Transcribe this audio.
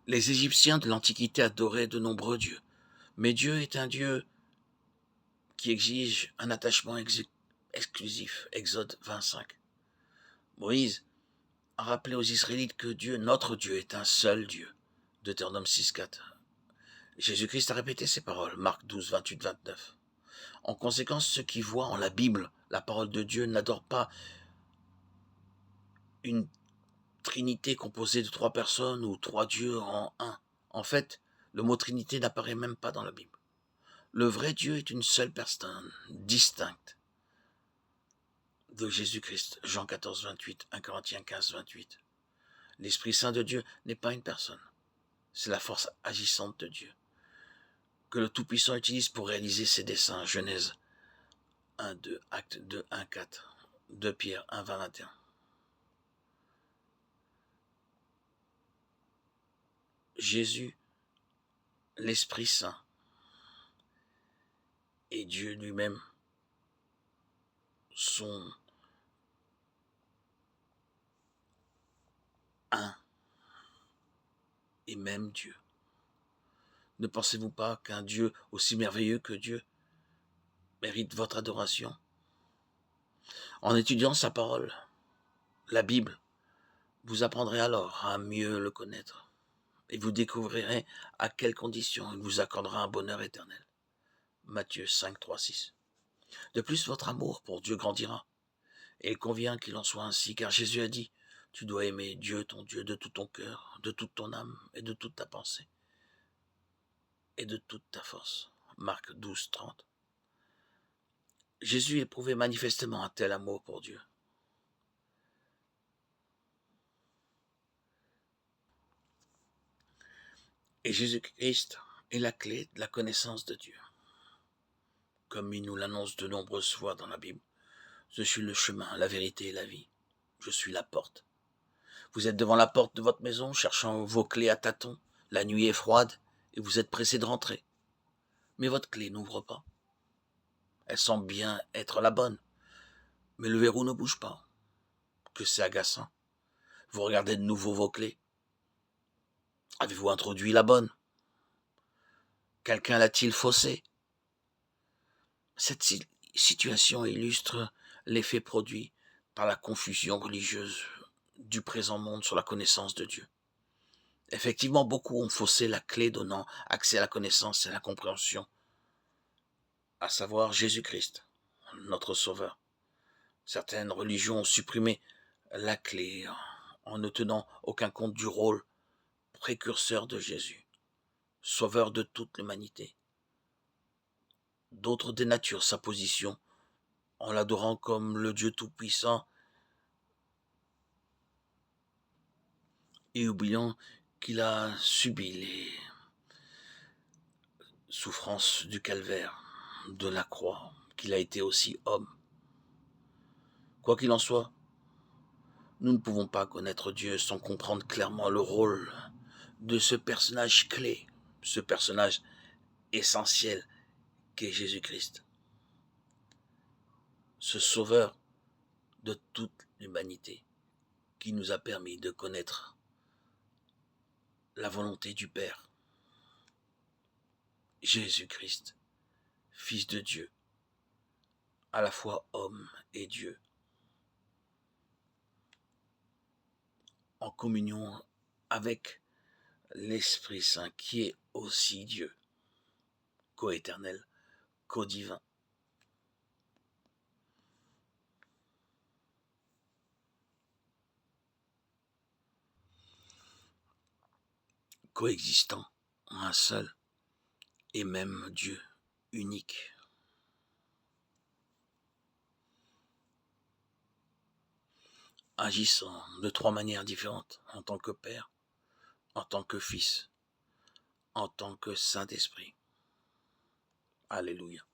Les Égyptiens de l'Antiquité adoraient de nombreux dieux, mais Dieu est un Dieu qui exige un attachement exclusif. Exode 25. Moïse a rappelé aux Israélites que Dieu, notre Dieu, est un seul Dieu. Deutéronome 6,4. Jésus-Christ a répété ces paroles, Marc 12, 28, 29. En conséquence, ceux qui voient en la Bible la parole de Dieu n'adorent pas une trinité composée de 3 personnes ou 3 dieux en un. En fait, le mot trinité n'apparaît même pas dans la Bible. Le vrai Dieu est une seule personne, distincte de Jésus-Christ. Jean 14, 28, 1 Corinthiens 15, 28. L'Esprit Saint de Dieu n'est pas une personne. C'est la force agissante de Dieu que le Tout-Puissant utilise pour réaliser ses desseins. Genèse 1, 2, Acte 2, 1, 4, 2 Pierre 1, 20, 21. Jésus, l'Esprit Saint et Dieu lui-même sont un et même Dieu. Ne pensez-vous pas qu'un Dieu aussi merveilleux que Dieu mérite votre adoration? En étudiant sa parole, la Bible, vous apprendrez alors à mieux le connaître et vous découvrirez à quelles conditions il vous accordera un bonheur éternel. Matthieu 5, 3, 6. De plus, votre amour pour Dieu grandira. Et il convient qu'il en soit ainsi, car Jésus a dit, tu dois aimer Dieu, ton Dieu, de tout ton cœur, de toute ton âme, et de toute ta pensée, et de toute ta force. Marc 12, 30. Jésus éprouvait manifestement un tel amour pour Dieu. Et Jésus-Christ est la clé de la connaissance de Dieu. Comme il nous l'annonce de nombreuses fois dans la Bible, je suis le chemin, la vérité et la vie. Je suis la porte. Vous êtes devant la porte de votre maison, cherchant vos clés à tâtons. La nuit est froide et vous êtes pressé de rentrer. Mais votre clé n'ouvre pas. Elle semble bien être la bonne, mais le verrou ne bouge pas. Que c'est agaçant. Vous regardez de nouveau vos clés. Avez-vous introduit la bonne? Quelqu'un l'a-t-il faussée? Cette situation illustre l'effet produit par la confusion religieuse du présent monde sur la connaissance de Dieu. Effectivement, beaucoup ont faussé la clé donnant accès à la connaissance et à la compréhension, à savoir Jésus-Christ, notre Sauveur. Certaines religions ont supprimé la clé en ne tenant aucun compte du rôle précurseur de Jésus, Sauveur de toute l'humanité. D'autres dénaturent sa position en l'adorant comme le Dieu Tout-Puissant et oubliant qu'il a subi les souffrances du calvaire, de la croix, qu'il a été aussi homme. Quoi qu'il en soit, nous ne pouvons pas connaître Dieu sans comprendre clairement le rôle de ce personnage clé, ce personnage essentiel qu'est Jésus-Christ, ce sauveur de toute l'humanité qui nous a permis de connaître la volonté du Père. Jésus-Christ, Fils de Dieu, à la fois homme et Dieu, en communion avec l'Esprit Saint qui est aussi Dieu, coéternel, co-divin. Coexistant en un seul et même Dieu unique. Agissant de 3 manières différentes, en tant que Père, en tant que Fils, en tant que Saint-Esprit. Alléluia.